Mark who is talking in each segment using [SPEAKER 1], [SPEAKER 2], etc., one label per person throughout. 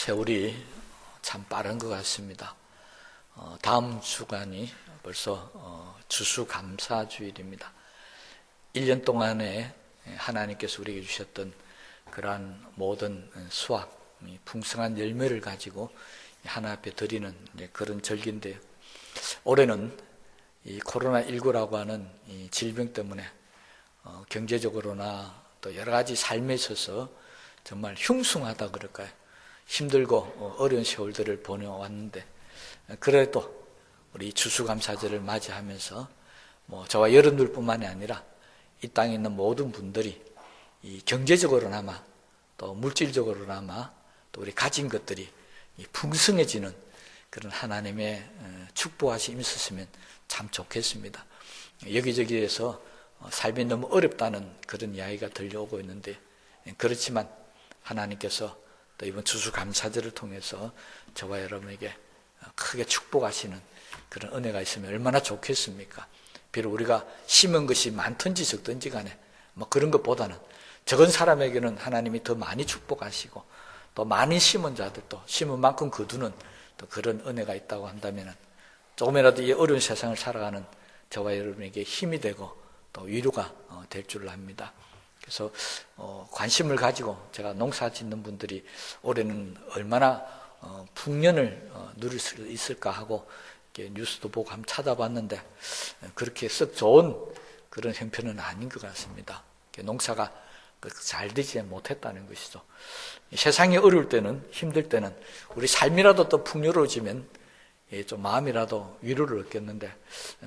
[SPEAKER 1] 세월이 참 빠른 것 같습니다. 다음 주간이 벌써 추수감사주일입니다. 1년 동안에 하나님께서 우리에게 주셨던 그러한 모든 수확, 풍성한 열매를 가지고 하나 앞에 드리는 그런 절기인데요. 올해는 이 코로나19라고 하는 이 질병 때문에 경제적으로나 또 여러 가지 삶에 있어서 정말 흉숭하다 그럴까요? 힘들고 어려운 세월들을 보내왔는데, 그래도 우리 추수감사절을 맞이하면서 저와 여러분들뿐만이 아니라 이 땅에 있는 모든 분들이 이 경제적으로나마 또 물질적으로나마 또 우리 가진 것들이 풍성해지는 그런 하나님의 축복하심이 있었으면 참 좋겠습니다. 여기저기에서 삶이 너무 어렵다는 그런 이야기가 들려오고 있는데, 그렇지만 하나님께서 또 이번 추수감사절을 통해서 저와 여러분에게 크게 축복하시는 그런 은혜가 있으면 얼마나 좋겠습니까? 비록 우리가 심은 것이 많든지 적든지 간에 그런 것보다는 적은 사람에게는 하나님이 더 많이 축복하시고, 또 많이 심은 자들도 심은 만큼 거두는 또 그런 은혜가 있다고 한다면 조금이라도 이 어려운 세상을 살아가는 저와 여러분에게 힘이 되고 또 위로가 될 줄 압니다. 그래서 관심을 가지고 제가 농사 짓는 분들이 올해는 얼마나 풍년을 누릴 수 있을까 하고 뉴스도 보고 한번 찾아봤는데, 그렇게 썩 좋은 그런 형편은 아닌 것 같습니다. 농사가 잘 되지 못했다는 것이죠. 세상이 어려울 때는, 힘들 때는 우리 삶이라도 또 풍요로워지면 좀 마음이라도 위로를 얻겠는데,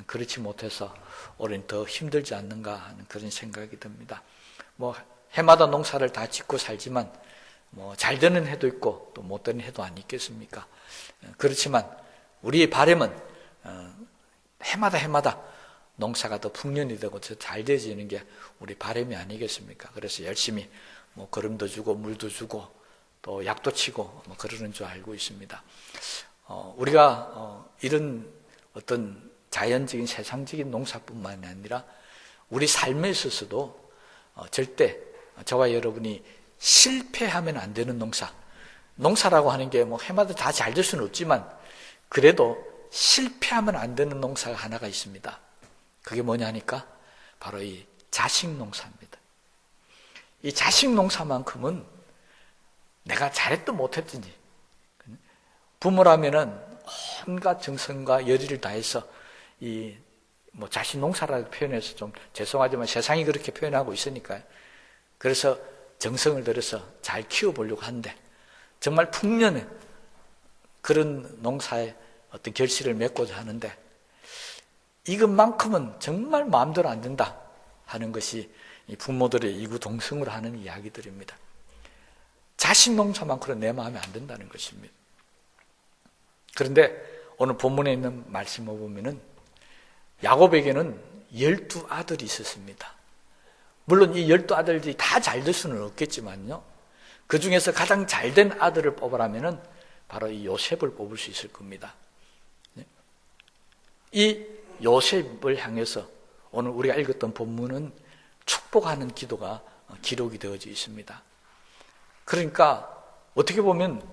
[SPEAKER 1] 그렇지 못해서 올해는 더 힘들지 않는가 하는 그런 생각이 듭니다. 해마다 농사를 다 짓고 살지만 잘 되는 해도 있고 또 못 되는 해도 아니겠습니까? 그렇지만 우리의 바람은 해마다 농사가 더 풍년이 되고 잘 되어지는 게 우리 바람이 아니겠습니까? 그래서 열심히 거름도 주고 물도 주고 또 약도 치고 그러는 줄 알고 있습니다. 우리가 이런 어떤 자연적인 세상적인 농사뿐만 아니라 우리 삶에 있어서도 절대 저와 여러분이 실패하면 안 되는 농사라고 하는 게 해마다 다 잘 될 수는 없지만 그래도 실패하면 안 되는 농사가 하나가 있습니다. 그게 뭐냐니까 바로 이 자식 농사입니다. 이 자식 농사만큼은 내가 잘했든 못했든지 부모라면은 온갖 정성과 열의를 다해서 이 자식 농사라고 표현해서 좀 죄송하지만 세상이 그렇게 표현하고 있으니까요. 그래서 정성을 들여서 잘 키워보려고 하는데 정말 풍년에 그런 농사에 어떤 결실을 맺고자 하는데 이것만큼은 정말 마음대로 안 된다 하는 것이 이 부모들의 이구동성으로 하는 이야기들입니다. 자식 농사만큼은 내 마음에 안 든다는 것입니다. 그런데 오늘 본문에 있는 말씀을 보면은 야곱에게는 12아들이 있었습니다. 물론 이 12아들들이 다 잘 될 수는 없겠지만요, 그 중에서 가장 잘된 아들을 뽑으라면은 바로 이 요셉을 뽑을 수 있을 겁니다. 이 요셉을 향해서 오늘 우리가 읽었던 본문은 축복하는 기도가 기록이 되어져 있습니다. 그러니까 어떻게 보면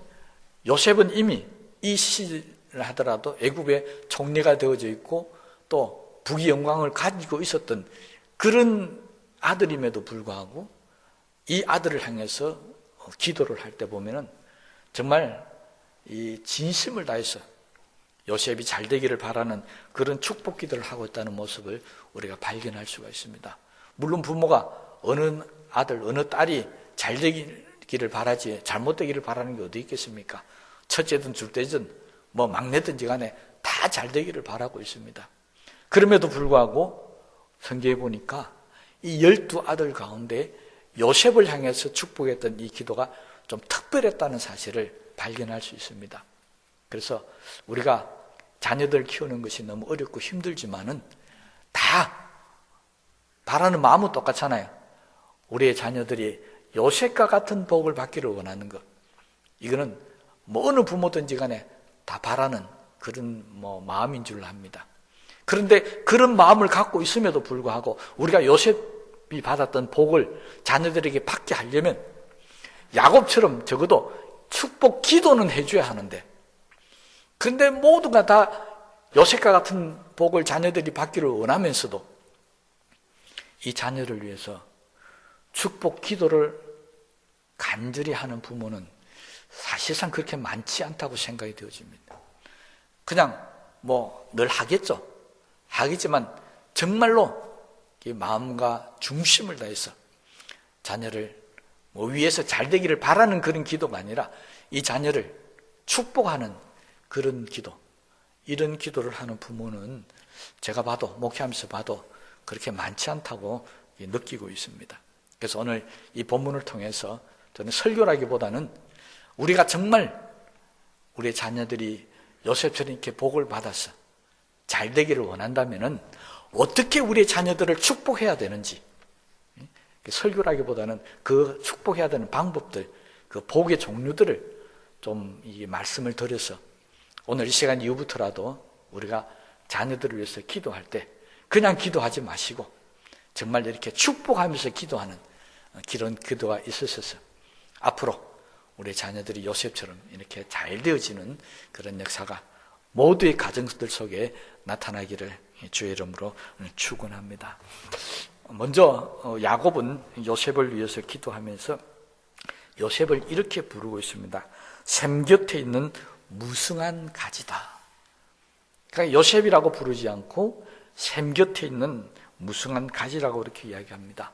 [SPEAKER 1] 요셉은 이미 이 시를 하더라도 애굽의 총리가 되어져 있고 또 부귀 영광을 가지고 있었던 그런 아들임에도 불구하고 이 아들을 향해서 기도를 할 때 보면은 정말 이 진심을 다해서 요셉이 잘 되기를 바라는 그런 축복 기도를 하고 있다는 모습을 우리가 발견할 수가 있습니다. 물론 부모가 어느 아들, 어느 딸이 잘 되기를 바라지 잘못되기를 바라는 게 어디 있겠습니까? 첫째든 둘째든 막내든지 간에 다 잘 되기를 바라고 있습니다. 그럼에도 불구하고 성경에 보니까 이 12아들 가운데 요셉을 향해서 축복했던 이 기도가 좀 특별했다는 사실을 발견할 수 있습니다. 그래서 우리가 자녀들 키우는 것이 너무 어렵고 힘들지만은 다 바라는 마음은 똑같잖아요. 우리의 자녀들이 요셉과 같은 복을 받기를 원하는 것. 이거는 어느 부모든지 간에 다 바라는 그런 마음인 줄 압니다. 그런데 그런 마음을 갖고 있음에도 불구하고 우리가 요셉이 받았던 복을 자녀들에게 받게 하려면 야곱처럼 적어도 축복 기도는 해줘야 하는데, 그런데 모두가 다 요셉과 같은 복을 자녀들이 받기를 원하면서도 이 자녀를 위해서 축복 기도를 간절히 하는 부모는 사실상 그렇게 많지 않다고 생각이 되어집니다. 그냥 뭐 늘 하겠죠. 하겠지만 정말로 마음과 중심을 다해서 자녀를 뭐 위해서 잘 되기를 바라는 그런 기도가 아니라 이 자녀를 축복하는 그런 기도, 이런 기도를 하는 부모는 제가 봐도, 목회하면서 봐도 그렇게 많지 않다고 느끼고 있습니다. 그래서 오늘 이 본문을 통해서 저는 설교라기보다는 우리가 정말 우리의 자녀들이 요셉처럼 이렇게 복을 받아서 잘 되기를 원한다면은 어떻게 우리의 자녀들을 축복해야 되는지, 설교라기보다는 그 축복해야 되는 방법들, 그 복의 종류들을 좀 이 말씀을 드려서 오늘 이 시간 이후부터라도 우리가 자녀들을 위해서 기도할 때 그냥 기도하지 마시고 정말 이렇게 축복하면서 기도하는 그런 기도가 있으셔서 앞으로 우리 자녀들이 요셉처럼 이렇게 잘 되어지는 그런 역사가 모두의 가정들 속에 나타나기를 주의 이름으로 축원합니다. 먼저 야곱은 요셉을 위해서 기도하면서 요셉을 이렇게 부르고 있습니다. 샘 곁에 있는 무성한 가지다. 그러니까 요셉이라고 부르지 않고 샘 곁에 있는 무성한 가지라고 이렇게 이야기합니다.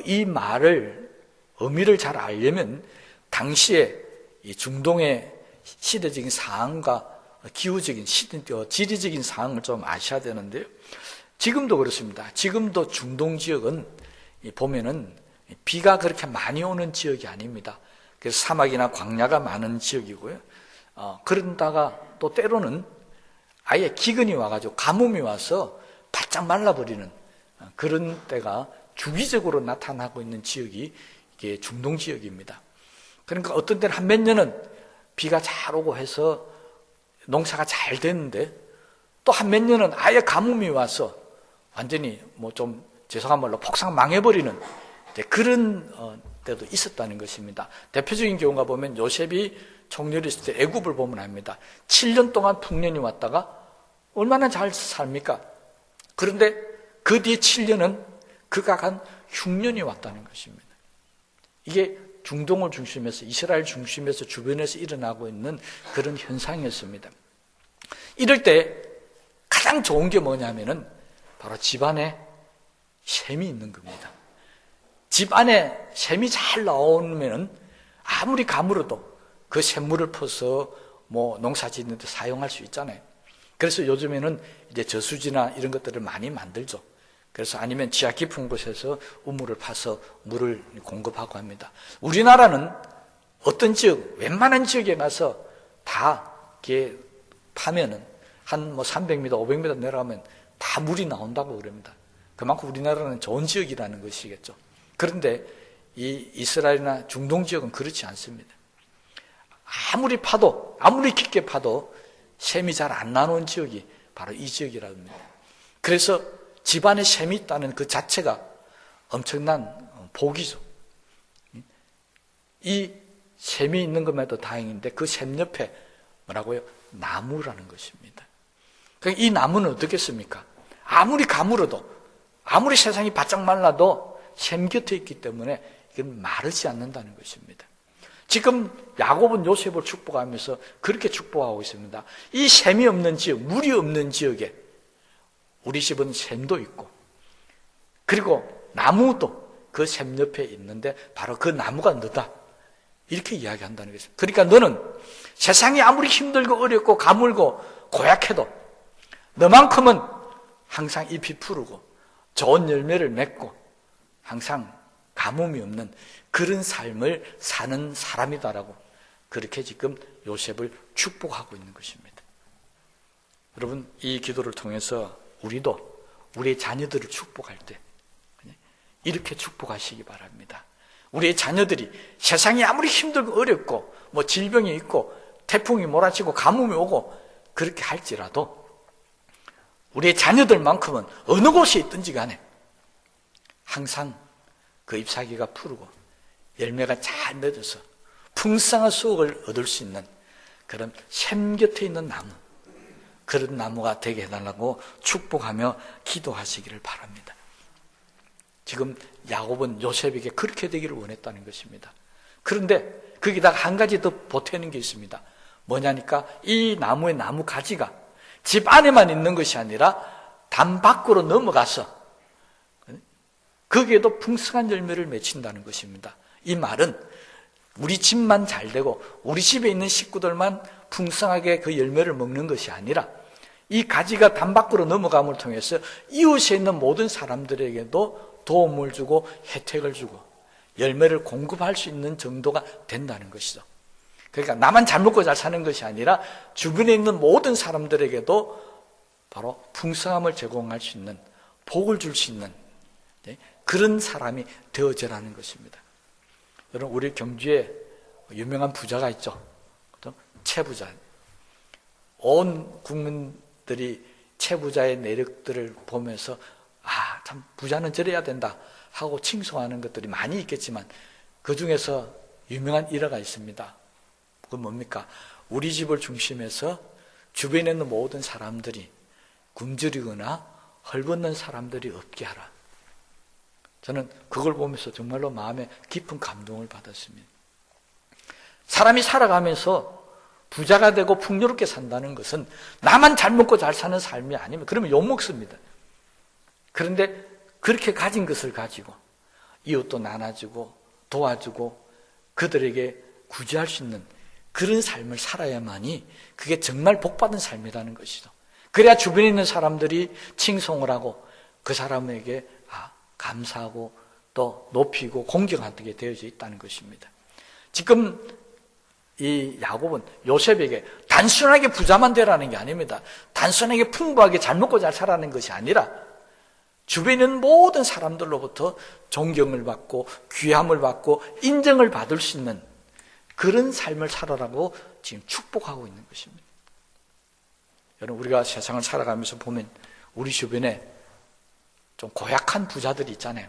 [SPEAKER 1] 이 말을 의미를 잘 알려면 당시에 이 중동의 시대적인 상황과 기후적인 지리적인 상황을 좀 아셔야 되는데요. 지금도 그렇습니다. 지금도 중동 지역은 보면은 비가 그렇게 많이 오는 지역이 아닙니다. 그래서 사막이나 광야가 많은 지역이고요. 그러다가 또 때로는 아예 기근이 와가지고 가뭄이 와서 바짝 말라버리는 그런 때가 주기적으로 나타나고 있는 지역이 이게 중동 지역입니다. 그러니까 어떤 때는 한 몇 년은 비가 잘 오고 해서 농사가 잘 됐는데 또 한 몇 년은 아예 가뭄이 와서 완전히 뭐 좀 죄송한 말로 폭삭 망해버리는 그런 때도 있었다는 것입니다. 대표적인 경우가 보면 요셉이 총리를 했을 때 애굽을 보면 압니다. 7년 동안 풍년이 왔다가 얼마나 잘 삽니까? 그런데 그 뒤에 7년은 극악한 흉년이 왔다는 것입니다. 이게 중동을 중심해서 이스라엘 중심에서 주변에서 일어나고 있는 그런 현상이었습니다. 이럴 때 가장 좋은 게 뭐냐면은 바로 집안에 샘이 있는 겁니다. 집안에 샘이 잘 나오면은 아무리 가물어도 그 샘물을 퍼서 뭐 농사 짓는 데 사용할 수 있잖아요. 그래서 요즘에는 이제 저수지나 이런 것들을 많이 만들죠. 그래서 아니면 지하 깊은 곳에서 우물을 파서 물을 공급하고 합니다. 우리나라는 어떤 지역, 웬만한 지역에 가서 다 이렇게 파면은 한 뭐 300m, 500m 내려가면 다 물이 나온다고 그럽니다. 그만큼 우리나라는 좋은 지역이라는 것이겠죠. 그런데 이 이스라엘이나 중동 지역은 그렇지 않습니다. 아무리 파도, 아무리 깊게 파도 샘이 잘 안 나오는 지역이 바로 이 지역이라고 합니다. 그래서 집안에 샘이 있다는 그 자체가 엄청난 복이죠. 이 샘이 있는 것만도 다행인데 그 샘 옆에 뭐라고요? 나무라는 것입니다. 그러니까 이 나무는 어떻겠습니까? 아무리 가물어도 아무리 세상이 바짝 말라도 샘 곁에 있기 때문에 이건 마르지 않는다는 것입니다. 지금 야곱은 요셉을 축복하면서 그렇게 축복하고 있습니다. 이 샘이 없는 지역, 물이 없는 지역에 우리 집은 샘도 있고 그리고 나무도 그 샘 옆에 있는데 바로 그 나무가 너다. 이렇게 이야기한다는 것입니다. 그러니까 너는 세상이 아무리 힘들고 어렵고 가물고 고약해도 너만큼은 항상 잎이 푸르고 좋은 열매를 맺고 항상 가뭄이 없는 그런 삶을 사는 사람이다라고 그렇게 지금 요셉을 축복하고 있는 것입니다. 여러분, 이 기도를 통해서 우리도 우리의 자녀들을 축복할 때 이렇게 축복하시기 바랍니다. 우리의 자녀들이 세상이 아무리 힘들고 어렵고 뭐 질병이 있고 태풍이 몰아치고 가뭄이 오고 그렇게 할지라도 우리의 자녀들만큼은 어느 곳에 있든지 간에 항상 그 잎사귀가 푸르고 열매가 잘 맺어서 풍성한 수확을 얻을 수 있는 그런 샘 곁에 있는 나무, 그런 나무가 되게 해달라고 축복하며 기도하시기를 바랍니다. 지금 야곱은 요셉에게 그렇게 되기를 원했다는 것입니다. 그런데 거기다가 한 가지 더 보태는 게 있습니다. 뭐냐니까 이 나무의 나무 가지가 집 안에만 있는 것이 아니라 담 밖으로 넘어가서 거기에도 풍성한 열매를 맺힌다는 것입니다. 이 말은 우리 집만 잘 되고 우리 집에 있는 식구들만 풍성하게 그 열매를 먹는 것이 아니라 이 가지가 담 밖으로 넘어감을 통해서 이웃에 있는 모든 사람들에게도 도움을 주고 혜택을 주고 열매를 공급할 수 있는 정도가 된다는 것이죠. 그러니까 나만 잘 먹고 잘 사는 것이 아니라 주변에 있는 모든 사람들에게도 바로 풍성함을 제공할 수 있는, 복을 줄 수 있는 그런 사람이 되어져라는 것입니다. 여러분, 우리 경주에 유명한 부자가 있죠. 채부자. 온 국민들이 채부자의 내력들을 보면서 참 부자는 저래야 된다 하고 칭송하는 것들이 많이 있겠지만 그 중에서 유명한 일화가 있습니다. 그건 뭡니까? 우리 집을 중심해서 주변에 있는 모든 사람들이 굶주리거나 헐벗는 사람들이 없게 하라. 저는 그걸 보면서 정말로 마음에 깊은 감동을 받았습니다. 사람이 살아가면서 부자가 되고 풍요롭게 산다는 것은 나만 잘 먹고 잘 사는 삶이 아니면 그러면 욕먹습니다. 그런데 그렇게 가진 것을 가지고 이웃도 나눠주고 도와주고 그들에게 구제할 수 있는 그런 삶을 살아야만이 그게 정말 복받은 삶이라는 것이죠. 그래야 주변에 있는 사람들이 칭송을 하고 그 사람에게 감사하고 또 높이고 공경하게 되어져 있다는 것입니다. 지금 이 야곱은 요셉에게 단순하게 부자만 되라는 게 아닙니다. 단순하게 풍부하게 잘 먹고 잘 살라는 것이 아니라 주변에 있는 모든 사람들로부터 존경을 받고 귀함을 받고 인정을 받을 수 있는 그런 삶을 살아라고 지금 축복하고 있는 것입니다. 여러분, 우리가 세상을 살아가면서 보면 우리 주변에 좀 고약한 부자들이 있잖아요.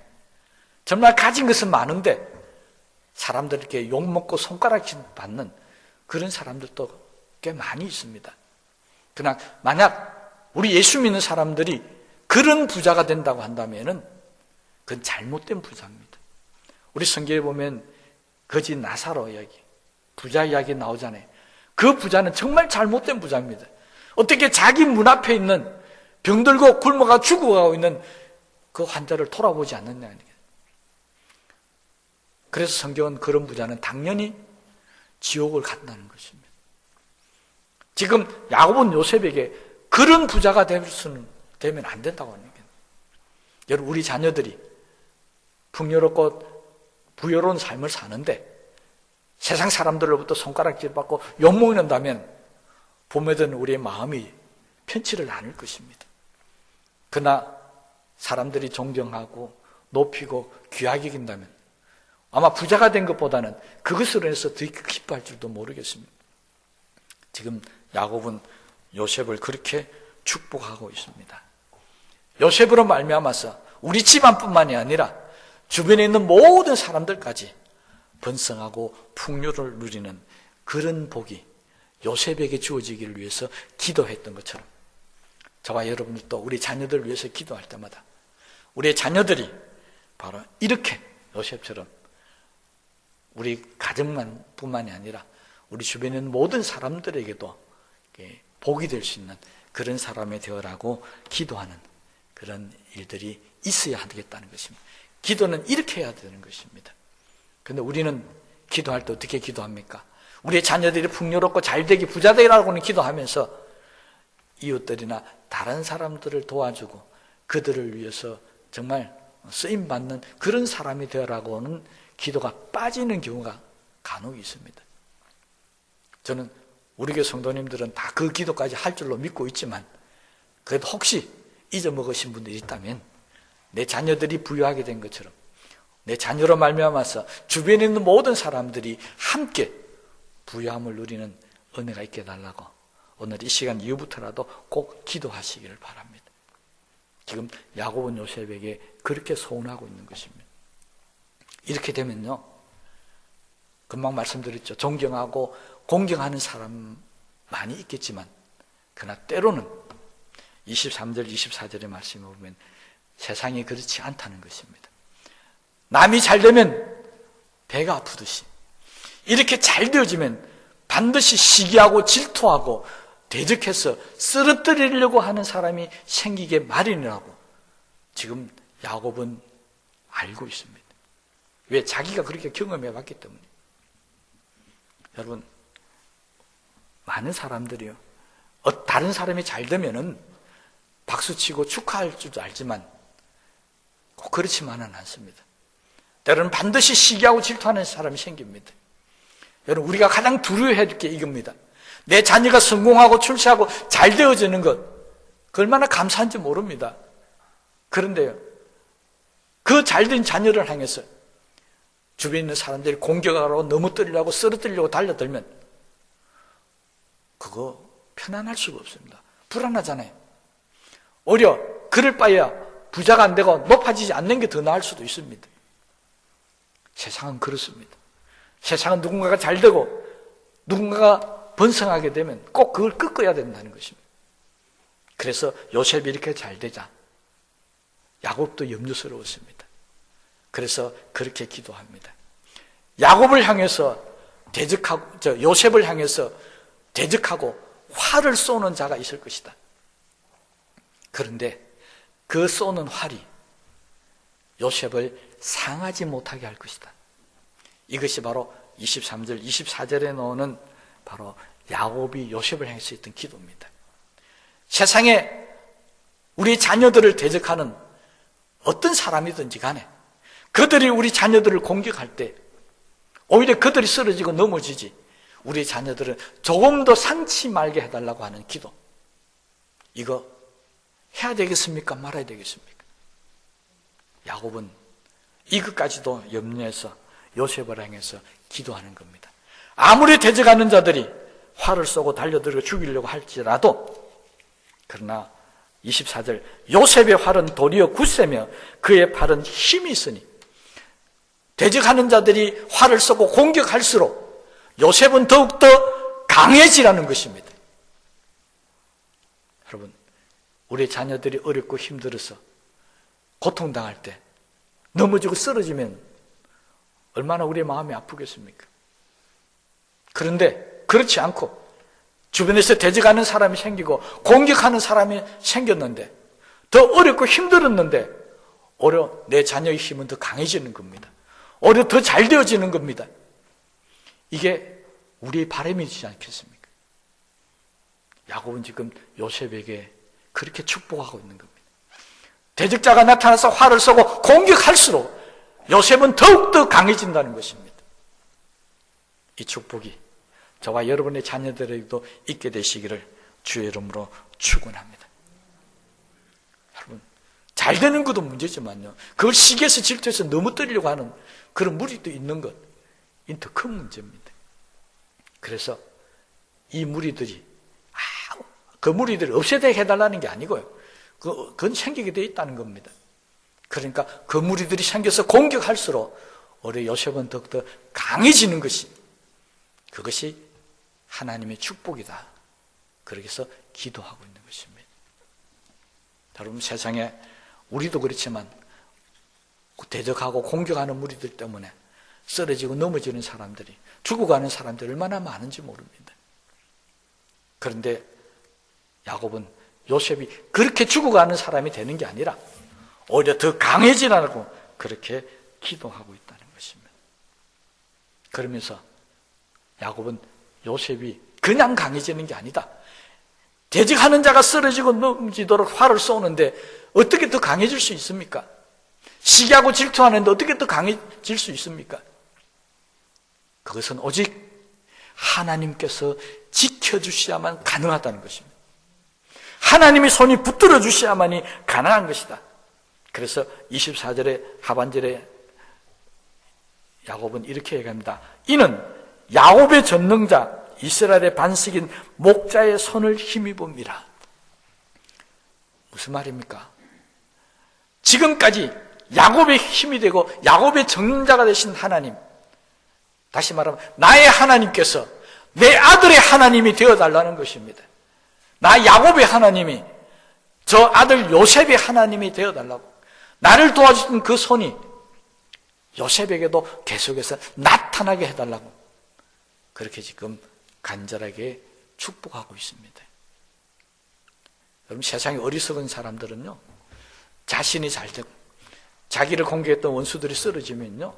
[SPEAKER 1] 정말 가진 것은 많은데 사람들에게 욕먹고 손가락질 받는 그런 사람들도 꽤 많이 있습니다. 그러나 만약 우리 예수 믿는 사람들이 그런 부자가 된다고 한다면 그건 잘못된 부자입니다. 우리 성경에 보면 거지 나사로 이야기, 부자 이야기 나오잖아요. 그 부자는 정말 잘못된 부자입니다. 어떻게 자기 문 앞에 있는 병들고 굶어가 죽어가고 있는 그 환자를 돌아보지 않느냐. 그래서 성경은 그런 부자는 당연히 지옥을 간다는 것입니다. 지금 야곱은 요셉에게 그런 부자가 되면 안 된다고 하는 거예요. 여러분, 우리 자녀들이 풍요롭고 부여로운 삶을 사는데 세상 사람들로부터 손가락질 받고 욕먹는다면 보면은 우리의 마음이 편치를 않을 것입니다. 그러나 사람들이 존경하고 높이고 귀하게 여긴다면 아마 부자가 된 것보다는 그것으로 인해서 더 기뻐할 줄도 모르겠습니다. 지금 야곱은 요셉을 그렇게 축복하고 있습니다. 요셉으로 말미암아서 우리 집안뿐만이 아니라 주변에 있는 모든 사람들까지 번성하고 풍요를 누리는 그런 복이 요셉에게 주어지기를 위해서 기도했던 것처럼 저와 여러분들도 우리 자녀들을 위해서 기도할 때마다 우리의 자녀들이 바로 이렇게 요셉처럼 우리 가정만 뿐만이 아니라 우리 주변에 있는 모든 사람들에게도 복이 될 수 있는 그런 사람이 되어라고 기도하는 그런 일들이 있어야 되겠다는 것입니다. 기도는 이렇게 해야 되는 것입니다. 그런데 우리는 기도할 때 어떻게 기도합니까? 우리의 자녀들이 풍요롭고 잘되기 부자되라고는 기도하면서 이웃들이나 다른 사람들을 도와주고 그들을 위해서 정말 쓰임받는 그런 사람이 되어라고는 기도가 빠지는 경우가 간혹 있습니다. 저는 우리 교회 성도님들은 다 그 기도까지 할 줄로 믿고 있지만 그래도 혹시 잊어먹으신 분들이 있다면 내 자녀들이 부유하게 된 것처럼 내 자녀로 말미암아서 주변에 있는 모든 사람들이 함께 부유함을 누리는 은혜가 있게 해달라고 오늘 이 시간 이후부터라도 꼭 기도하시기를 바랍니다. 지금 야곱은 요셉에게 그렇게 소원하고 있는 것입니다. 이렇게 되면요, 금방 말씀드렸죠. 존경하고 공경하는 사람 많이 있겠지만 그러나 때로는 23절 24절의 말씀을 보면 세상이 그렇지 않다는 것입니다. 남이 잘 되면 배가 아프듯이 이렇게 잘 되어지면 반드시 시기하고 질투하고 대적해서 쓰러뜨리려고 하는 사람이 생기게 마련이라고 지금 야곱은 알고 있습니다. 왜? 자기가 그렇게 경험해 봤기 때문에. 여러분, 많은 사람들이요, 다른 사람이 잘 되면은 박수치고 축하할 줄도 알지만 꼭 그렇지만은 않습니다. 때로는 반드시 시기하고 질투하는 사람이 생깁니다. 여러분, 우리가 가장 두려워해야 될 게 이겁니다. 내 자녀가 성공하고 출세하고 잘 되어지는 것, 그 얼마나 감사한지 모릅니다. 그런데요, 그 잘된 자녀를 향해서 주변에 있는 사람들이 공격하고 넘어뜨리려고 쓰러뜨리려고 달려들면 그거 편안할 수가 없습니다. 불안하잖아요. 오히려 그럴 바에야 부자가 안 되고 높아지지 않는 게 더 나을 수도 있습니다. 세상은 그렇습니다. 세상은 누군가가 잘 되고 누군가가 번성하게 되면 꼭 그걸 꺾어야 된다는 것입니다. 그래서 요셉이 이렇게 잘 되자 야곱도 염려스러웠습니다. 그래서 그렇게 기도합니다. 야곱을 향해서 요셉을 향해서 대적하고 활을 쏘는 자가 있을 것이다. 그런데 그 쏘는 활이 요셉을 상하지 못하게 할 것이다. 이것이 바로 23절, 24절에 나오는 바로 야곱이 요셉을 향해서 했던 기도입니다. 세상에 우리 자녀들을 대적하는 어떤 사람이든지 간에 그들이 우리 자녀들을 공격할 때 오히려 그들이 쓰러지고 넘어지지 우리 자녀들은 조금 더 상치 말게 해달라고 하는 기도, 이거 해야 되겠습니까? 말아야 되겠습니까? 야곱은 이것까지도 염려해서 요셉을 향해서 기도하는 겁니다. 아무리 대적하는 자들이 활을 쏘고 달려들어 죽이려고 할지라도, 그러나 24절, 요셉의 활은 도리어 굳세며 그의 팔은 힘이 있으니, 대적하는 자들이 활을 쏘고 공격할수록 요셉은 더욱더 강해지라는 것입니다. 여러분, 우리 자녀들이 어렵고 힘들어서 고통당할 때 넘어지고 쓰러지면 얼마나 우리의 마음이 아프겠습니까? 그런데 그렇지 않고 주변에서 대적하는 사람이 생기고 공격하는 사람이 생겼는데, 더 어렵고 힘들었는데 오히려 내 자녀의 힘은 더 강해지는 겁니다. 오히려 더 잘 되어지는 겁니다. 이게 우리의 바람이지 않겠습니까? 야곱은 지금 요셉에게 그렇게 축복하고 있는 겁니다. 대적자가 나타나서 활을 쏘고 공격할수록 요셉은 더욱더 강해진다는 것입니다. 이 축복이 저와 여러분의 자녀들에게도 있게 되시기를 주의 이름으로 축원합니다. 여러분, 잘 되는 것도 문제지만요, 그걸 시기해서 질투해서 넘어뜨리려고 하는 그런 무리도 있는 것, 이건 더 큰 문제입니다. 그래서 이 무리들이 그 무리들을 없애게 해달라는 게 아니고요, 그건 생기게 되어 있다는 겁니다. 그러니까 그 무리들이 생겨서 공격할수록 우리 요셉은 더욱더 강해지는 것이, 그것이 하나님의 축복이다. 그렇게 해서 기도하고 있는 것입니다. 여러분, 세상에 우리도 그렇지만 대적하고 공격하는 무리들 때문에 쓰러지고 넘어지는 사람들이, 죽어가는 사람들이 얼마나 많은지 모릅니다. 그런데 야곱은 요셉이 그렇게 죽어가는 사람이 되는 게 아니라 오히려 더 강해지라고 그렇게 기도하고 있다는 것입니다. 그러면서 야곱은 요셉이 그냥 강해지는 게 아니다, 대적하는 자가 쓰러지고 넘지도록 활을 쏘는데 어떻게 더 강해질 수 있습니까? 시기하고 질투하는데 어떻게 더 강해질 수 있습니까? 그것은 오직 하나님께서 지켜주셔야만 가능하다는 것입니다. 하나님의 손이 붙들어 주셔야만이 가능한 것이다. 그래서 24절의 하반절에 야곱은 이렇게 얘기합니다. 이는 야곱의 전능자 이스라엘의 반석인 목자의 손을 힘입음이라. 무슨 말입니까? 지금까지 야곱의 힘이 되고 야곱의 전능자가 되신 하나님, 다시 말하면 나의 하나님께서 내 아들의 하나님이 되어달라는 것입니다. 나 야곱의 하나님이 저 아들 요셉의 하나님이 되어달라고, 나를 도와주신 그 손이 요셉에게도 계속해서 나타나게 해달라고 그렇게 지금 간절하게 축복하고 있습니다. 여러분, 세상에 어리석은 사람들은요, 자신이 잘 되고 자기를 공격했던 원수들이 쓰러지면요,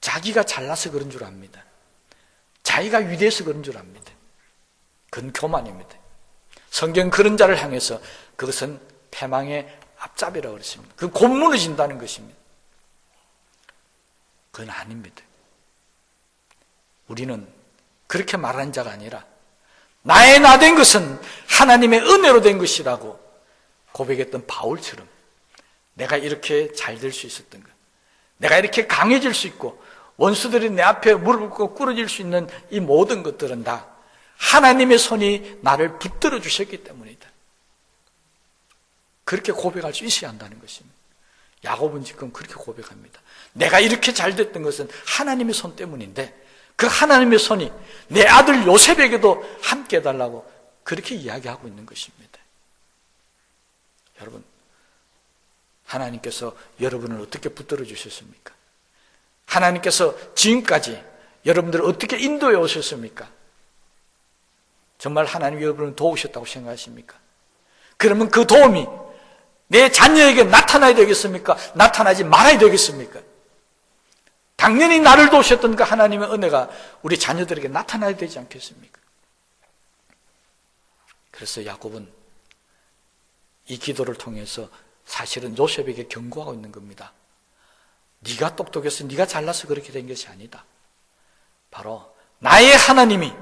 [SPEAKER 1] 자기가 잘나서 그런 줄 압니다. 자기가 위대해서 그런 줄 압니다. 그건 교만입니다. 성경 그런 자를 향해서 그것은 패망의 앞잡이라고 그랬습니다. 그건 곧 무너진다는 것입니다. 그건 아닙니다. 우리는 그렇게 말하는 자가 아니라 나의 나 된 것은 하나님의 은혜로 된 것이라고 고백했던 바울처럼 내가 이렇게 잘 될 수 있었던 것, 내가 이렇게 강해질 수 있고 원수들이 내 앞에 무릎 꿇고 꿇어질 수 있는 이 모든 것들은 다 하나님의 손이 나를 붙들어 주셨기 때문이다. 그렇게 고백할 수 있어야 한다는 것입니다. 야곱은 지금 그렇게 고백합니다. 내가 이렇게 잘 됐던 것은 하나님의 손 때문인데 그 하나님의 손이 내 아들 요셉에게도 함께 해달라고 그렇게 이야기하고 있는 것입니다. 여러분, 하나님께서 여러분을 어떻게 붙들어 주셨습니까? 하나님께서 지금까지 여러분들을 어떻게 인도해 오셨습니까? 정말 하나님이 여러분을 도우셨다고 생각하십니까? 그러면 그 도움이 내 자녀에게 나타나야 되겠습니까? 나타나지 말아야 되겠습니까? 당연히 나를 도우셨던 그 하나님의 은혜가 우리 자녀들에게 나타나야 되지 않겠습니까? 그래서 야곱은 이 기도를 통해서 사실은 요셉에게 경고하고 있는 겁니다. 네가 똑똑해서 네가 잘나서 그렇게 된 것이 아니다. 바로 나의 하나님이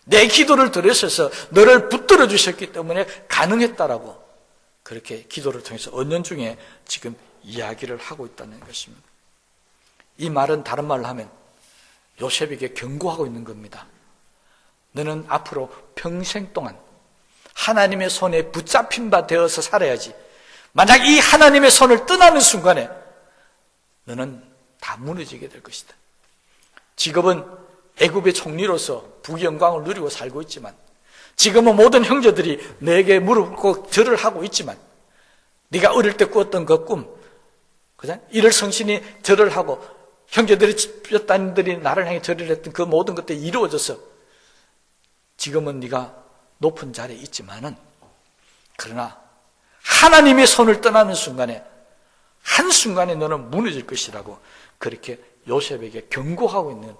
[SPEAKER 1] 내 기도를 들으셔서 너를 붙들어 주셨기 때문에 가능했다라고 그렇게 기도를 통해서 은연중에 지금 이야기를 하고 있다는 것입니다. 이 말은 다른 말로 하면 요셉에게 경고하고 있는 겁니다. 너는 앞으로 평생 동안 하나님의 손에 붙잡힌 바 되어서 살아야지, 만약 이 하나님의 손을 떠나는 순간에 너는 다 무너지게 될 것이다. 지금은 애굽의 총리로서 부귀영광을 누리고 살고 있지만, 지금은 모든 형제들이 내게 무릎 꿇고 절을 하고 있지만, 네가 어릴 때 꾸었던 그 꿈, 이를 성신이 절을 하고 형제들이 집단들이 나를 향해 절을 했던 그 모든 것들이 이루어져서 지금은 네가 높은 자리에 있지만은, 그러나 하나님의 손을 떠나는 순간에 한순간에 너는 무너질 것이라고 그렇게 요셉에게 경고하고 있는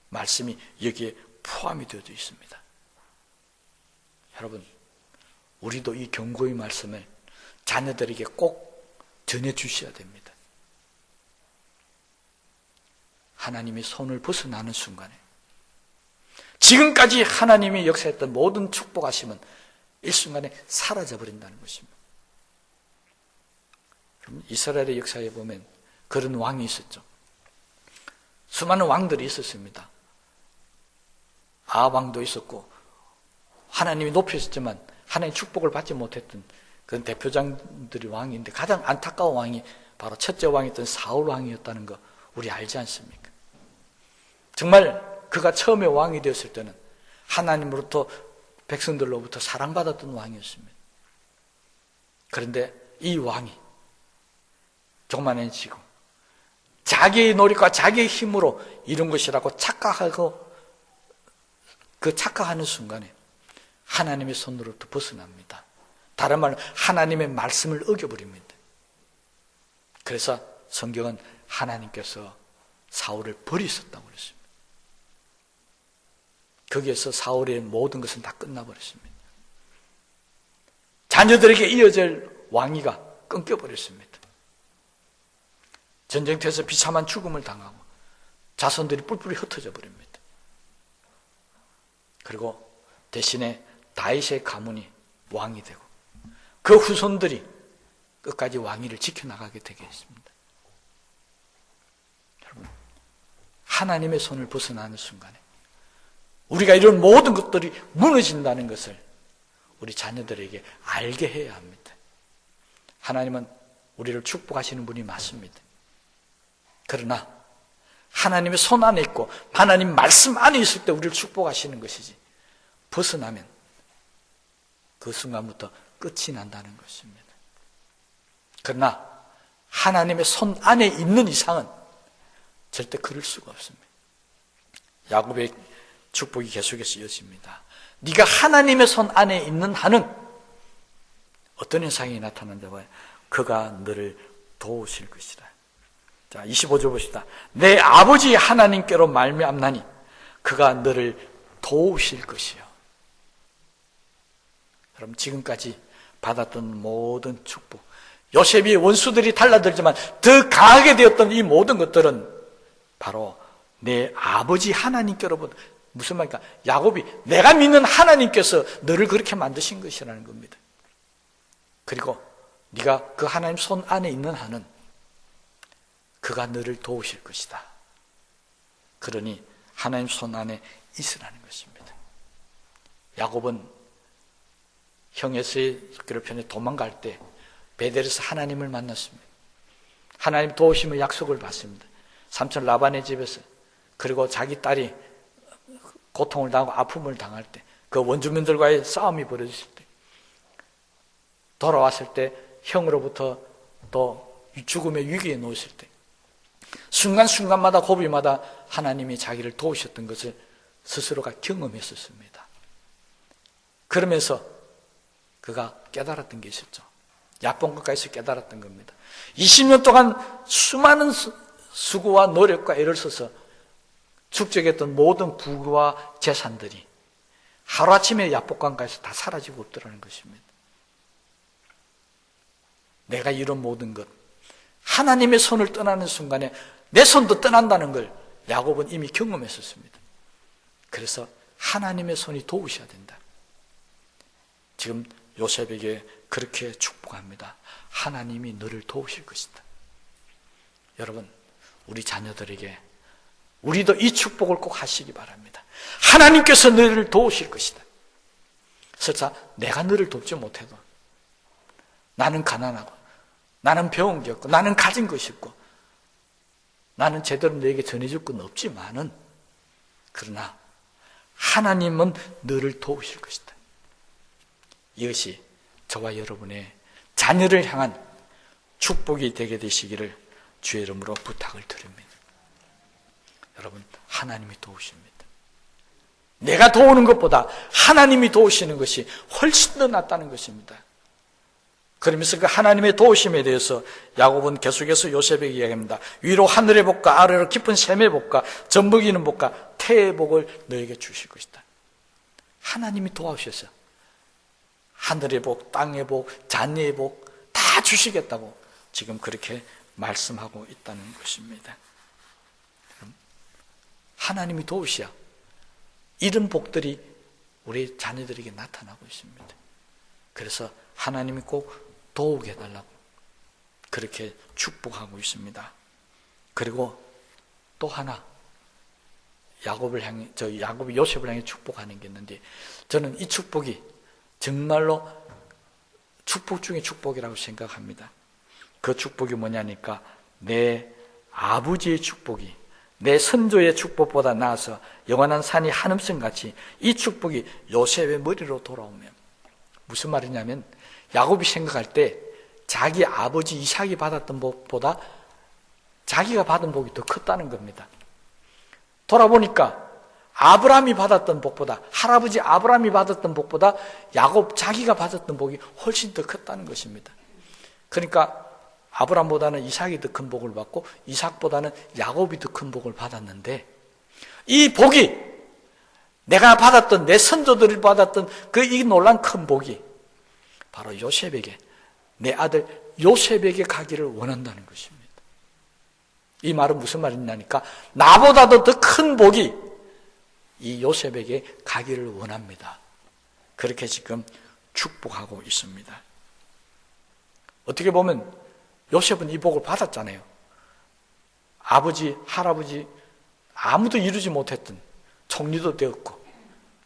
[SPEAKER 1] 말씀이 여기에 포함이 되어져 있습니다. 여러분, 우리도 이 경고의 말씀을 자녀들에게 꼭 전해주셔야 됩니다. 하나님의 손을 벗어나는 순간에, 지금까지 하나님이 역사했던 모든 축복하심은 일순간에 사라져버린다는 것입니다. 이스라엘의 역사에 보면 그런 왕이 있었죠. 수많은 왕들이 있었습니다. 아합 왕도 있었고 하나님이 높이셨지만 하나님의 축복을 받지 못했던 그런 대표장들이 왕인데, 가장 안타까운 왕이 바로 첫째 왕이었던 사울 왕이었다는 거 우리 알지 않습니까? 정말 그가 처음에 왕이 되었을 때는 하나님으로부터 백성들로부터 사랑받았던 왕이었습니다. 그런데 이 왕이 교만해지고 자기의 노력과 자기의 힘으로 이룬 것이라고 착각하고 그 착각하는 순간에 하나님의 손으로부터 벗어납니다. 다른 말로 하나님의 말씀을 어겨버립니다. 그래서 성경은 하나님께서 사울을 버리셨다고 그랬습니다. 거기에서 사울의 모든 것은 다 끝나버렸습니다. 자녀들에게 이어질 왕위가 끊겨버렸습니다. 전쟁터에서 비참한 죽음을 당하고 자손들이 뿔뿔이 흩어져 버립니다. 그리고 대신에 다윗의 가문이 왕이 되고 그 후손들이 끝까지 왕위를 지켜나가게 되게 했습니다. 여러분, 하나님의 손을 벗어나는 순간에 우리가 이런 모든 것들이 무너진다는 것을 우리 자녀들에게 알게 해야 합니다. 하나님은 우리를 축복하시는 분이 맞습니다. 그러나 하나님의 손 안에 있고 하나님 말씀 안에 있을 때 우리를 축복하시는 것이지, 벗어나면 그 순간부터 끝이 난다는 것입니다. 그러나 하나님의 손 안에 있는 이상은 절대 그럴 수가 없습니다. 야곱의 축복이 계속해서 이어집니다. 네가 하나님의 손 안에 있는 한은 어떤 현상이 나타난다고 해요? 그가 너를 도우실 것이다. 자, 25절 봅시다. 내 아버지 하나님께로 말미암나니 그가 너를 도우실 것이요. 그럼 지금까지 받았던 모든 축복, 요셉이 원수들이 달라들지만 더 강하게 되었던 이 모든 것들은 바로 내 아버지 하나님께로부터, 무슨 말입니까? 야곱이 내가 믿는 하나님께서 너를 그렇게 만드신 것이라는 겁니다. 그리고 네가 그 하나님 손 안에 있는 한은 그가 너를 도우실 것이다. 그러니 하나님 손 안에 있으라는 것입니다. 야곱은 형에서의 괴롭힘에 도망갈 때 베델에서 하나님을 만났습니다. 하나님 도우심의 약속을 받습니다. 삼촌 라반의 집에서, 그리고 자기 딸이 고통을 당하고 아픔을 당할 때, 그 원주민들과의 싸움이 벌어졌을 때, 돌아왔을 때 형으로부터 또 죽음의 위기에 놓였을 때, 순간순간마다 고비마다 하나님이 자기를 도우셨던 것을 스스로가 경험했었습니다. 그러면서 그가 깨달았던 게 있었죠. 야본 국가에서 깨달았던 겁니다. 20년 동안 수많은 수고와 노력과 애를 써서 축적했던 모든 부와 재산들이 하루아침에 야복강가에서 다 사라지고 없더라는 것입니다. 내가 이룬 모든 것, 하나님의 손을 떠나는 순간에 내 손도 떠난다는 걸 야곱은 이미 경험했었습니다. 그래서 하나님의 손이 도우셔야 된다. 지금 요셉에게 그렇게 축복합니다. 하나님이 너를 도우실 것이다. 여러분, 우리 자녀들에게 우리도 이 축복을 꼭 하시기 바랍니다. 하나님께서 너를 도우실 것이다. 설사 내가 너를 돕지 못해도, 나는 가난하고 나는 배운 게 없고 나는 가진 것이 없고 나는 제대로 너에게 전해줄 건 없지만은, 그러나 하나님은 너를 도우실 것이다. 이것이 저와 여러분의 자녀를 향한 축복이 되게 되시기를 주의 이름으로 부탁을 드립니다. 여러분, 하나님이 도우십니다. 내가 도우는 것보다 하나님이 도우시는 것이 훨씬 더 낫다는 것입니다. 그러면서 그 하나님의 도우심에 대해서 야곱은 계속해서 요셉에게 이야기합니다. 위로 하늘의 복과 아래로 깊은 샘의 복과 젖먹이는 복과 태의 복을 너에게 주실 것이다. 하나님이 도와주셔서 하늘의 복, 땅의 복, 자녀의 복 다 주시겠다고 지금 그렇게 말씀하고 있다는 것입니다. 하나님이 도우셔야 이런 복들이 우리 자녀들에게 나타나고 있습니다. 그래서 하나님이 꼭 도우게 해달라고 그렇게 축복하고 있습니다. 그리고 또 하나, 야곱이 요셉을 향해 축복하는 게 있는데, 저는 이 축복이 정말로 축복 중에 축복이라고 생각합니다. 그 축복이 뭐냐니까, 내 아버지의 축복이 내 선조의 축복보다 나아서 영원한 산이 한음성같이 이 축복이 요셉의 머리로 돌아오면, 무슨 말이냐면 야곱이 생각할 때 자기 아버지 이삭이 받았던 복보다 자기가 받은 복이 더 컸다는 겁니다. 돌아보니까 아브라함이 받았던 복보다, 할아버지 아브라함이 받았던 복보다 야곱 자기가 받았던 복이 훨씬 더 컸다는 것입니다. 그러니까 아브라함보다는 이삭이 더 큰 복을 받고 이삭보다는 야곱이 더 큰 복을 받았는데, 이 복이 내가 받았던, 내 선조들이 받았던 이 놀란 큰 복이 바로 요셉에게, 내 아들 요셉에게 가기를 원한다는 것입니다. 이 말은 무슨 말이냐니까, 나보다도 더 큰 복이 이 요셉에게 가기를 원합니다. 그렇게 지금 축복하고 있습니다. 어떻게 보면 요셉은 이 복을 받았잖아요. 아버지, 할아버지 아무도 이루지 못했던 총리도 되었고,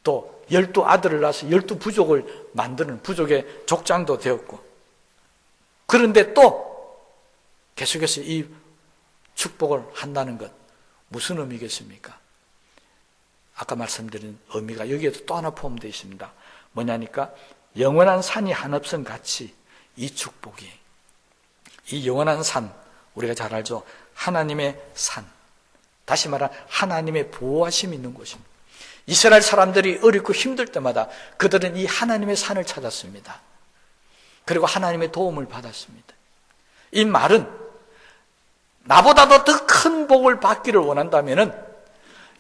[SPEAKER 1] 또 12아들을 낳아서 12부족을 만드는 부족의 족장도 되었고, 그런데 또 계속해서 이 축복을 한다는 것, 무슨 의미겠습니까? 아까 말씀드린 의미가 여기에도 또 하나 포함되어 있습니다. 뭐냐니까 영원한 산이 한없음 같이 이 축복이, 이 영원한 산, 우리가 잘 알죠? 하나님의 산, 다시 말하면 하나님의 보호하심이 있는 곳입니다. 이스라엘 사람들이 어렵고 힘들 때마다 그들은 이 하나님의 산을 찾았습니다. 그리고 하나님의 도움을 받았습니다. 이 말은 나보다도 더 큰 복을 받기를 원한다면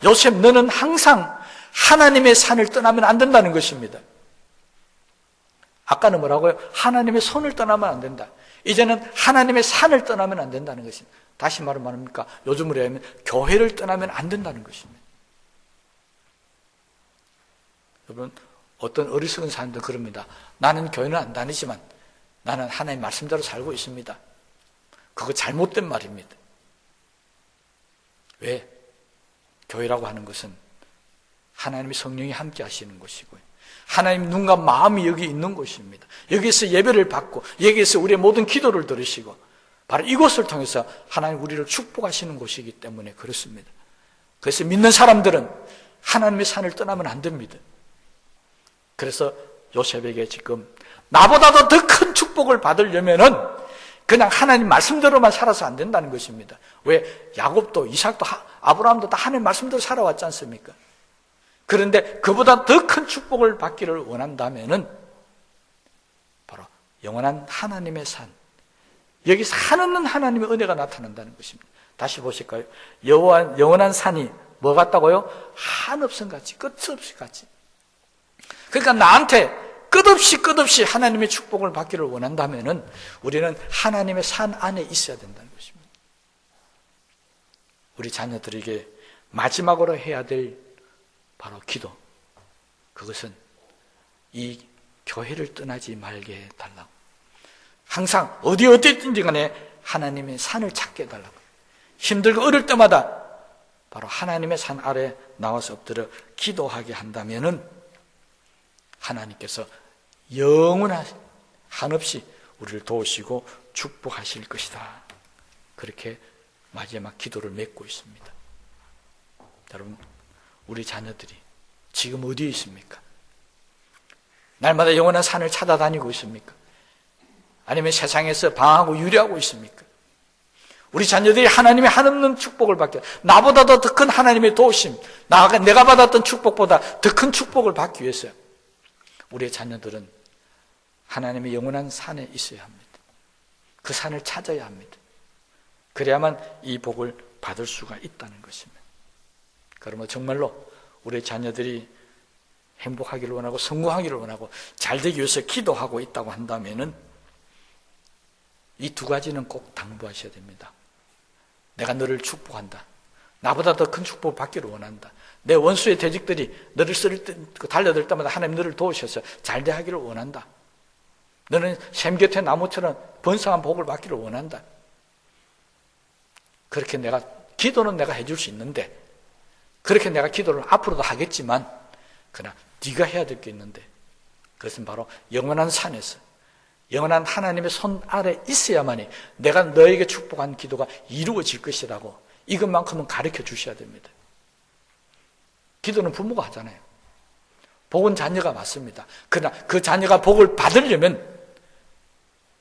[SPEAKER 1] 요셉, 너는 항상 하나님의 산을 떠나면 안 된다는 것입니다. 아까는 뭐라고요? 하나님의 손을 떠나면 안 된다. 이제는 하나님의 산을 떠나면 안 된다는 것입니다. 다시 말하면 뭡니까? 요즘으로 하면 교회를 떠나면 안 된다는 것입니다. 여러분, 어떤 어리석은 사람들 그럽니다. 나는 교회는 안 다니지만 나는 하나님 말씀대로 살고 있습니다. 그거 잘못된 말입니다. 왜? 교회라고 하는 것은 하나님의 성령이 함께 하시는 곳이고요. 하나님 눈과 마음이 여기 있는 곳입니다. 여기서 예배를 받고 여기서 우리의 모든 기도를 들으시고 바로 이곳을 통해서 하나님 우리를 축복하시는 곳이기 때문에 그렇습니다. 그래서 믿는 사람들은 하나님의 산을 떠나면 안 됩니다. 그래서 요셉에게 지금 나보다도 더 큰 축복을 받으려면은 그냥 하나님 말씀대로만 살아서 안 된다는 것입니다. 왜? 야곱도 이삭도 아브라함도 다 하나님 말씀대로 살아왔지 않습니까? 그런데 그보다 더 큰 축복을 받기를 원한다면은 바로 영원한 하나님의 산, 여기서 한없는 하나님의 은혜가 나타난다는 것입니다. 다시 보실까요? 영원한 산이 뭐 같다고요? 한없음 같이, 끝없이 같이. 그러니까 나한테 끝없이 하나님의 축복을 받기를 원한다면은 우리는 하나님의 산 안에 있어야 된다는 것입니다. 우리 자녀들에게 마지막으로 해야 될 바로 기도, 그것은 이 교회를 떠나지 말게 해달라고, 항상 어디든지 간에 하나님의 산을 찾게 해달라고, 힘들고 어릴 때마다 바로 하나님의 산 아래 나와서 엎드려 기도하게 한다면은 하나님께서 영원한 한없이 우리를 도우시고 축복하실 것이다. 그렇게 마지막 기도를 맺고 있습니다. 여러분, 우리 자녀들이 지금 어디에 있습니까? 날마다 영원한 산을 찾아다니고 있습니까? 아니면 세상에서 방황하고 유리하고 있습니까? 우리 자녀들이 하나님의 한없는 축복을 받게, 나보다도 더 큰 하나님의 도우심, 내가 받았던 축복보다 더 큰 축복을 받기 위해서 우리의 자녀들은 하나님의 영원한 산에 있어야 합니다. 그 산을 찾아야 합니다. 그래야만 이 복을 받을 수가 있다는 것입니다. 그러면 정말로 우리 자녀들이 행복하기를 원하고 성공하기를 원하고 잘되기 위해서 기도하고 있다고 한다면은 이 두 가지는 꼭 당부하셔야 됩니다. 내가 너를 축복한다. 나보다 더 큰 축복을 받기를 원한다. 내 원수의 대적들이 너를 달려들 때마다 하나님 너를 도우셔서 잘돼 하기를 원한다. 너는 샘 곁에 나무처럼 번성한 복을 받기를 원한다. 그렇게 기도는 내가 해줄 수 있는데, 그렇게 내가 기도를 앞으로도 하겠지만, 그러나 네가 해야 될 게 있는데, 그것은 바로 영원한 산에서 영원한 하나님의 손 아래 있어야만이 내가 너에게 축복한 기도가 이루어질 것이라고 이것만큼은 가르쳐 주셔야 됩니다. 기도는 부모가 하잖아요. 복은 자녀가 맞습니다. 그러나 그 자녀가 복을 받으려면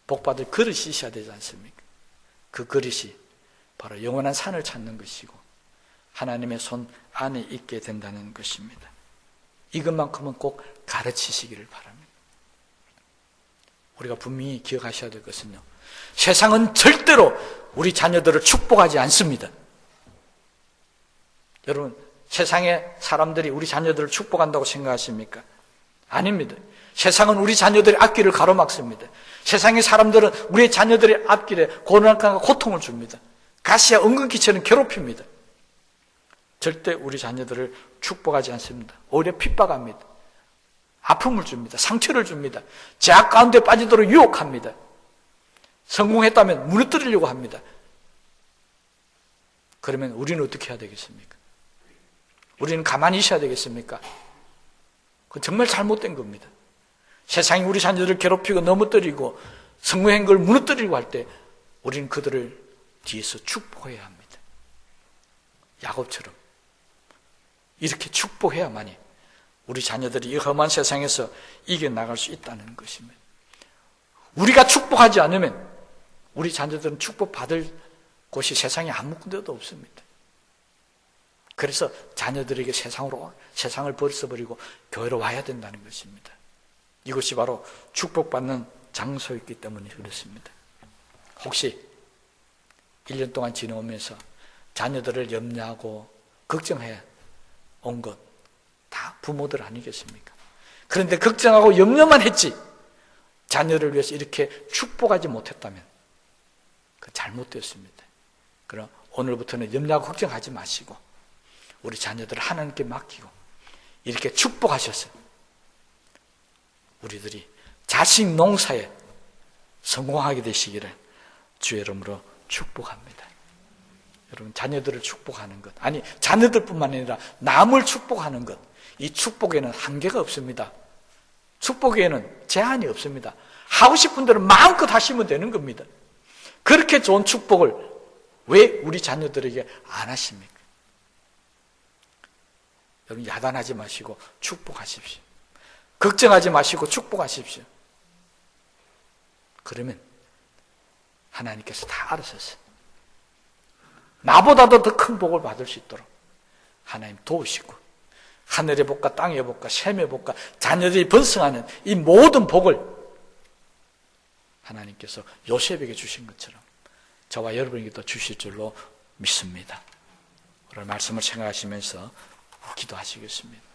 [SPEAKER 1] 복받을 그릇이 있어야 되지 않습니까? 그 그릇이 바로 영원한 산을 찾는 것이고 하나님의 손 안에 있게 된다는 것입니다. 이것만큼은 꼭 가르치시기를 바랍니다. 우리가 분명히 기억하셔야 될 것은요, 세상은 절대로 우리 자녀들을 축복하지 않습니다. 여러분, 세상의 사람들이 우리 자녀들을 축복한다고 생각하십니까? 아닙니다. 세상은 우리 자녀들의 앞길을 가로막습니다. 세상의 사람들은 우리 자녀들의 앞길에 고난과 고통을 줍니다. 가시와 은근기처럼 괴롭힙니다. 절대 우리 자녀들을 축복하지 않습니다. 오히려 핍박합니다. 아픔을 줍니다. 상처를 줍니다. 제약 가운데 빠지도록 유혹합니다. 성공했다면 무너뜨리려고 합니다. 그러면 우리는 어떻게 해야 되겠습니까? 우리는 가만히 있어야 되겠습니까? 그건 정말 잘못된 겁니다. 세상이 우리 자녀들을 괴롭히고 넘어뜨리고 성공한 걸 무너뜨리려고 할 때 우리는 그들을 뒤에서 축복해야 합니다. 야곱처럼 이렇게 축복해야만이 우리 자녀들이 이 험한 세상에서 이겨나갈 수 있다는 것입니다. 우리가 축복하지 않으면 우리 자녀들은 축복받을 곳이 세상에 아무 군데도 없습니다. 그래서 자녀들에게 세상을 벌써버리고 교회로 와야 된다는 것입니다. 이것이 바로 축복받는 장소였기 때문에 그렇습니다. 혹시 1년 동안 지내오면서 자녀들을 염려하고 걱정해 온 것 다 부모들 아니겠습니까? 그런데 걱정하고 염려만 했지 자녀를 위해서 이렇게 축복하지 못했다면 그 잘못되었습니다. 그럼 오늘부터는 염려하고 걱정하지 마시고 우리 자녀들을 하나님께 맡기고 이렇게 축복하셔서 우리들이 자식 농사에 성공하게 되시기를 주의 이름으로 축복합니다. 여러분, 자녀들을 축복하는 것, 아니 자녀들뿐만 아니라 남을 축복하는 것, 이 축복에는 한계가 없습니다. 축복에는 제한이 없습니다. 하고 싶은 대로 마음껏 하시면 되는 겁니다. 그렇게 좋은 축복을 왜 우리 자녀들에게 안 하십니까? 여러분, 야단하지 마시고 축복하십시오. 걱정하지 마시고 축복하십시오. 그러면 하나님께서 다 알아서서 나보다도 더 큰 복을 받을 수 있도록 하나님 도우시고 하늘의 복과 땅의 복과 샘의 복과 자녀들이 번성하는 이 모든 복을 하나님께서 요셉에게 주신 것처럼 저와 여러분에게도 주실 줄로 믿습니다. 오늘 말씀을 생각하시면서 기도하시겠습니다.